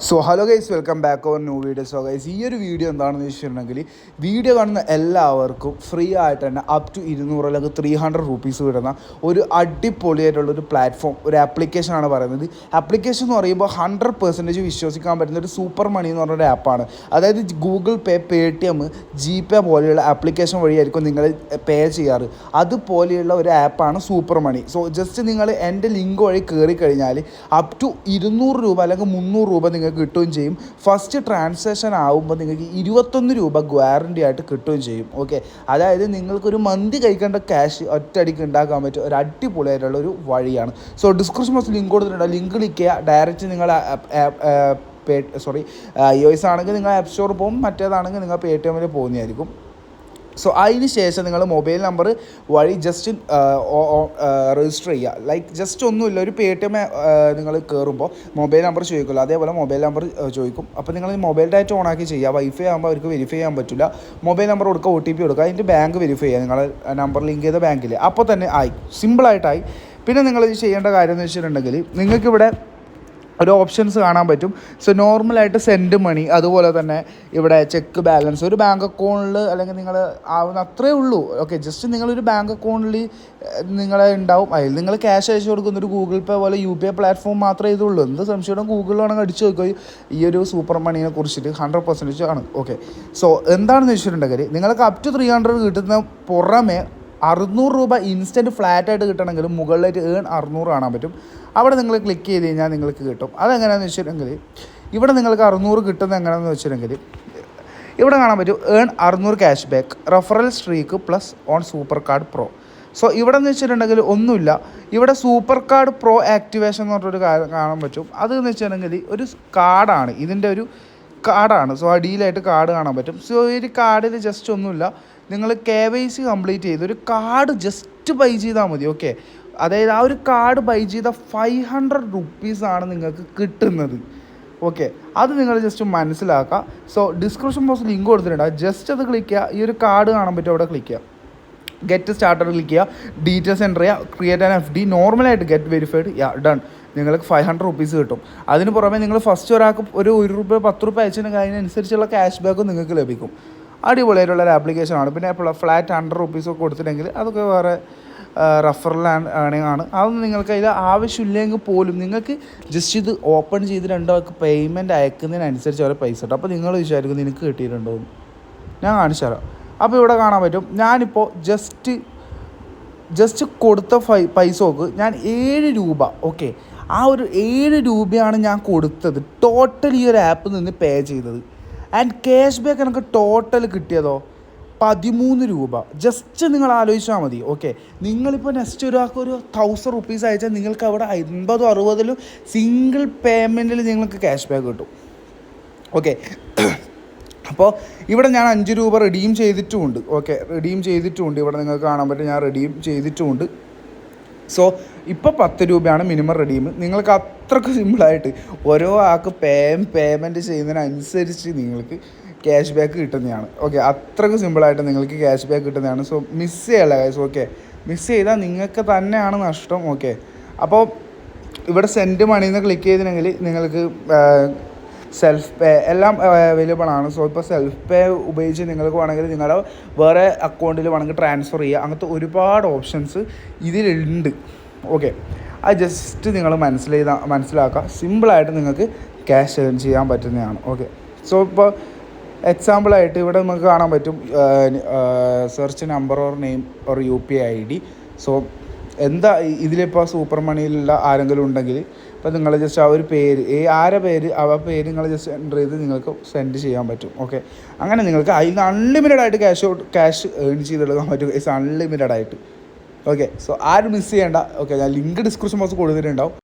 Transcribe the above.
So hello guys, welcome back or new video. So guys, ഈ ഒരു video എന്താണെന്ന് വെച്ചിട്ടുണ്ടെങ്കിൽ വീഡിയോ കാണുന്ന എല്ലാവർക്കും ഫ്രീ ആയിട്ട് തന്നെ അപ് ടു 200 അല്ലെങ്കിൽ 300 റുപ്പീസ് വിടുന്ന ഒരു അടിപൊളിയായിട്ടുള്ളൊരു പ്ലാറ്റ്ഫോം, ഒരു ആപ്ലിക്കേഷനാണ് പറയുന്നത്. ആപ്ലിക്കേഷൻ എന്ന് പറയുമ്പോൾ 100% വിശ്വസിക്കാൻ പറ്റുന്ന ഒരു സൂപ്പർ മണി എന്ന് പറഞ്ഞൊരു ആപ്പാണ്. അതായത് ഗൂഗിൾ പേ, പേടിഎം, ജിപേ പോലെയുള്ള ആപ്ലിക്കേഷൻ വഴിയായിരിക്കും നിങ്ങൾ പേ ചെയ്യാറ്. അതുപോലെയുള്ള ഒരു ആപ്പാണ് സൂപ്പർ മണി. സോ ജസ്റ്റ് നിങ്ങൾ എൻ്റെ ലിങ്ക് വഴി കയറി കഴിഞ്ഞാൽ അപ് ടു 200 രൂപ അല്ലെങ്കിൽ 300 രൂപ നിങ്ങൾക്ക് കിട്ടുകയും ചെയ്യും. ഫസ്റ്റ് ട്രാൻസാക്ഷൻ ആകുമ്പോൾ നിങ്ങൾക്ക് 21 രൂപ ഗ്യാരണ്ടി ആയിട്ട് കിട്ടുകയും ചെയ്യും. ഓക്കെ, അതായത് നിങ്ങൾക്കൊരു മന്തി കഴിക്കേണ്ട ക്യാഷ് ഒറ്റയടിക്ക് ഉണ്ടാക്കാൻ പറ്റിയ ഒരു അടിപൊളിയായിട്ടുള്ള ഒരു വഴിയാണ്. സോ ഡിസ്ക്രിപ്ഷൻ ബോക്സിൽ ലിങ്ക് കൊടുത്തിട്ടുണ്ട്. ലിങ്ക് ക്ലിക്ക് ചെയ്യുക, ഡയറക്റ്റ് നിങ്ങൾ iOS ആണെങ്കിൽ നിങ്ങൾ ആപ്പ് സ്റ്റോറിൽ പോകും, മറ്റേതാണെങ്കിൽ നിങ്ങൾ പേടിഎമ്മിൽ പോകുന്നതായിരിക്കും. സോ അതിന് ശേഷം നിങ്ങൾ മൊബൈൽ നമ്പർ വഴി ജസ്റ്റ് രജിസ്റ്റർ ചെയ്യുക. ലൈക്ക് ജസ്റ്റ് ഒന്നുമില്ല, ഒരു പേടിഎം നിങ്ങൾ കയറുമ്പോൾ മൊബൈൽ നമ്പർ ചോദിക്കുമല്ലോ, അതേപോലെ മൊബൈൽ നമ്പർ ചോദിക്കും. അപ്പോൾ നിങ്ങൾ മൊബൈൽ ഡാറ്റ ഓണാക്കി ചെയ്യുക. വൈഫൈ ആകുമ്പോൾ അവർക്ക് വെരിഫൈ ചെയ്യാൻ പറ്റില്ല. മൊബൈൽ നമ്പർ കൊടുക്കുക, OTP കൊടുക്കുക, അതിൻ്റെ ബാങ്ക് വെരിഫൈ ചെയ്യുക, നിങ്ങൾ നമ്പർ ലിങ്ക് ചെയ്ത ബാങ്കിൽ. അപ്പോൾ തന്നെ ആയി, സിമ്പിളായിട്ടായി. പിന്നെ നിങ്ങൾ ചെയ്യേണ്ട കാര്യം എന്ന് വെച്ചിട്ടുണ്ടെങ്കിൽ നിങ്ങൾക്കിവിടെ ഒരു ഓപ്ഷൻസ് കാണാൻ പറ്റും. സോ നോർമലായിട്ട് സെൻഡ് മണി, അതുപോലെ തന്നെ ഇവിടെ ചെക്ക് ബാലൻസ്, ഒരു ബാങ്ക് അക്കൗണ്ടിൽ അല്ലെങ്കിൽ നിങ്ങൾ ആവുന്ന അത്രേ ഉള്ളൂ. ഓക്കെ, ജസ്റ്റ് നിങ്ങളൊരു ബാങ്ക് അക്കൗണ്ടിൽ നിങ്ങളെ ഉണ്ടാവും, അതിൽ നിങ്ങൾ ക്യാഷ് അയച്ചു കൊടുക്കുന്ന ഒരു ഗൂഗിൾ പേ പോലെ UPI പ്ലാറ്റ്ഫോം മാത്രമേ ഇതുള്ളൂ. എന്ത് സംശയവും ഗൂഗിളിലാണെങ്കിൽ അടിച്ചു നോക്കുക ഈ ഒരു സൂപ്പർ മണീനെ കുറിച്ചിട്ട് 100% ആണ്. ഓക്കെ, സോ എന്താണെന്ന് വെച്ചിട്ടുണ്ടെങ്കിൽ നിങ്ങൾക്ക് അപ് ടു 300 കിട്ടുന്ന പുറമെ 600 രൂപ ഇൻസ്റ്റൻറ്റ് ഫ്ലാറ്റായിട്ട് കിട്ടണമെങ്കിൽ മുകളിലായിട്ട് 600 കാണാൻ പറ്റും. അവിടെ നിങ്ങൾ ക്ലിക്ക് ചെയ്ത് കഴിഞ്ഞാൽ നിങ്ങൾക്ക് കിട്ടും. അതെങ്ങനെയാണെന്ന് വെച്ചിട്ടുണ്ടെങ്കിൽ ഇവിടെ നിങ്ങൾക്ക് 600 കിട്ടുന്നത് എങ്ങനെയാണെന്ന് വെച്ചിട്ടുണ്ടെങ്കിൽ ഇവിടെ കാണാൻ പറ്റും 600 cash back, referral streak plus on super card pro. So ഇവിടെ എന്ന് വെച്ചിട്ടുണ്ടെങ്കിൽ ഒന്നുമില്ല, ഇവിടെ സൂപ്പർ കാർഡ് പ്രോ ആക്ടിവേഷൻ എന്ന് പറഞ്ഞൊരു കാര്യം കാണാൻ പറ്റും. അതെന്ന് വെച്ചിട്ടുണ്ടെങ്കിൽ ഒരു കാർഡാണ്, ഇതിൻ്റെ ഒരു കാർഡാണ്. സോ അടിയിലായിട്ട് കാർഡ് കാണാൻ പറ്റും. സോ ഈ ഒരു കാർഡിൽ ജസ്റ്റ് ഒന്നുമില്ല, നിങ്ങൾ KYC കംപ്ലീറ്റ് ചെയ്ത് ഒരു കാർഡ് ജസ്റ്റ് ബൈ ചെയ്താൽ മതി. ഓക്കെ, അതായത് ആ ഒരു കാർഡ് ബൈ ചെയ്ത 500 റുപ്പീസാണ് നിങ്ങൾക്ക് കിട്ടുന്നത്. ഓക്കെ, അത് നിങ്ങൾ ജസ്റ്റ് മനസ്സിലാക്കുക. സോ ഡിസ്ക്രിപ്ഷൻ ബോക്സിൽ ലിങ്ക് കൊടുത്തിട്ടുണ്ട്, ജസ്റ്റ് അത് ക്ലിക്ക് ചെയ്യുക. ഈ ഒരു കാർഡ് കാണാൻ പറ്റും, അവിടെ ക്ലിക്ക് ചെയ്യുക. ഗെറ്റ് സ്റ്റാർട്ടർ ക്ലിക്ക് ചെയ്യുക, ഡീറ്റെയിൽസ് എൻ്റർ ചെയ്യുക, ക്രിയേറ്റ് ആൻ FD, നോർമലായിട്ട് ഗെറ്റ് വെരിഫൈഡ്, ഡൺ. നിങ്ങൾക്ക് 500 റുപ്പീസ് കിട്ടും. അതിന് പുറമെ നിങ്ങൾ ഫസ്റ്റ് ഒരാൾക്ക് ഒരു രൂപ 10 രൂപ അയച്ചിട്ടുണ്ടെങ്കിൽ അതിനനുസരിച്ചുള്ള ക്യാഷ് ബാക്കും നിങ്ങൾക്ക് ലഭിക്കും. അടിപൊളിയായിട്ടുള്ള ഒരു ആപ്ലിക്കേഷനാണ്. പിന്നെ ഫ്ലാറ്റ് 100 റുപ്പീസൊക്കെ കൊടുത്തിട്ടുണ്ടെങ്കിൽ അതൊക്കെ വേറെ റഫറൽ ഏണിംഗ് ആണ്. അതൊന്നും നിങ്ങൾക്ക് അതിൽ ആവശ്യമില്ലെങ്കിൽ പോലും നിങ്ങൾക്ക് ജസ്റ്റ് ഇത് ഓപ്പൺ ചെയ്ത് രണ്ടാൾക്ക് പേയ്മെൻറ്റ് അയക്കുന്നതിനനുസരിച്ച് അവരെ പൈസ കിട്ടും. അപ്പോൾ നിങ്ങൾ വിചാരിക്കും നിനക്ക് കിട്ടിയിട്ടുണ്ടോ എന്ന്. ഞാൻ കാണിച്ചു തരാം. അപ്പോൾ ഇവിടെ കാണാൻ പറ്റും, ഞാനിപ്പോൾ ജസ്റ്റ് കൊടുത്ത പൈസക്ക് ഞാൻ 7 രൂപ, ഓക്കെ, ആ ഒരു 7 രൂപയാണ് ഞാൻ കൊടുത്തത് ടോട്ടൽ ഈ ഒരു ആപ്പിൽ നിന്ന് പേ ചെയ്തത്. ആൻഡ് ക്യാഷ് ബാക്ക് എനിക്ക് ടോട്ടൽ കിട്ടിയതോ 13 രൂപ. ജസ്റ്റ് നിങ്ങൾ ആലോചിച്ചാൽ മതി. ഓക്കെ, നിങ്ങളിപ്പോൾ നെക്സ്റ്റ് ഒരാൾക്ക് ഒരു 1000 റുപ്പീസ് അയച്ചാൽ നിങ്ങൾക്ക് അവിടെ 50-60 സിംഗിൾ പേയ്മെൻറ്റിൽ നിങ്ങൾക്ക് ക്യാഷ് ബാക്ക് കിട്ടും. ഓക്കെ, അപ്പോൾ ഇവിടെ ഞാൻ 5 രൂപ റിഡീം ചെയ്തിട്ടുമുണ്ട്. ഓക്കെ, റിഡീം ചെയ്തിട്ടുമുണ്ട്. ഇവിടെ നിങ്ങൾക്ക് കാണാൻ പറ്റും, ഞാൻ റിഡീം ചെയ്തിട്ടുമുണ്ട്. സോ ഇപ്പോൾ 10 രൂപയാണ് മിനിമം റിഡീം. നിങ്ങൾക്ക് അത്രയ്ക്ക് സിമ്പിളായിട്ട് ഓരോ ആൾക്ക് പേയ്മെൻറ്റ് ചെയ്യുന്നതിനനുസരിച്ച് നിങ്ങൾക്ക് ക്യാഷ് ബാക്ക് കിട്ടുന്നതാണ്. ഓക്കെ, അത്രയ്ക്ക് സിമ്പിളായിട്ട് നിങ്ങൾക്ക് ക്യാഷ് ബാക്ക് കിട്ടുന്നതാണ്. സോ മിസ് ചെയ്യല്ല ഗൈസ്. ഓക്കെ, മിസ് ചെയ്താൽ നിങ്ങൾക്ക് തന്നെയാണ് നഷ്ടം. ഓക്കെ, അപ്പോൾ ഇവിടെ സെൻഡ് മണിന്ന് ക്ലിക്ക് ചെയ്തിട്ടുണ്ടെങ്കിൽ നിങ്ങൾക്ക് സെൽഫ് പേ എല്ലാം അവൈലബിൾ ആണ്. സോ ഇപ്പോൾ സെൽഫ് പേ ഉപയോഗിച്ച് നിങ്ങൾക്ക് വേണമെങ്കിൽ നിങ്ങളുടെ വേറെ അക്കൗണ്ടിൽ വേണമെങ്കിൽ ട്രാൻസ്ഫർ ചെയ്യുക. അങ്ങനത്തെ ഒരുപാട് ഓപ്ഷൻസ് ഇതിലുണ്ട്. ഓക്കെ, അത് ജസ്റ്റ് നിങ്ങൾ മനസ്സിലാക്കുക. സിമ്പിളായിട്ട് നിങ്ങൾക്ക് ക്യാഷ് ഏൺ ചെയ്യാൻ പറ്റുന്നതാണ്. ഓക്കെ, സോ ഇപ്പോൾ എക്സാമ്പിളായിട്ട് ഇവിടെ നമുക്ക് കാണാൻ പറ്റും search number or name or UPI ID. So എന്താ ഇതിലിപ്പോൾ സൂപ്പർ മണിയിലുള്ള ആരെങ്കിലും ഉണ്ടെങ്കിൽ ഇപ്പോൾ നിങ്ങൾ ജസ്റ്റ് ആ ഒരു പേര്, ആരെ പേര്, ആ പേര് നിങ്ങൾ ജസ്റ്റ് എൻ്റർ ചെയ്ത് നിങ്ങൾക്ക് സെൻഡ് ചെയ്യാൻ പറ്റും. ഓക്കെ, അങ്ങനെ നിങ്ങൾക്ക് അതിൽ അൺലിമിറ്റഡ് ആയിട്ട് ക്യാഷ് ഏൺ ചെയ്തെടുക്കാൻ പറ്റും. അൺലിമിറ്റഡ് ആയിട്ട്. ഓക്കെ, സോ ആരും മിസ് ചെയ്യേണ്ട. ഓക്കെ, ഞാൻ ലിങ്ക് ഡിസ്ക്രിപ്ഷൻ ബോക്സ് കൊടുത്തിട്ടുണ്ടാവും.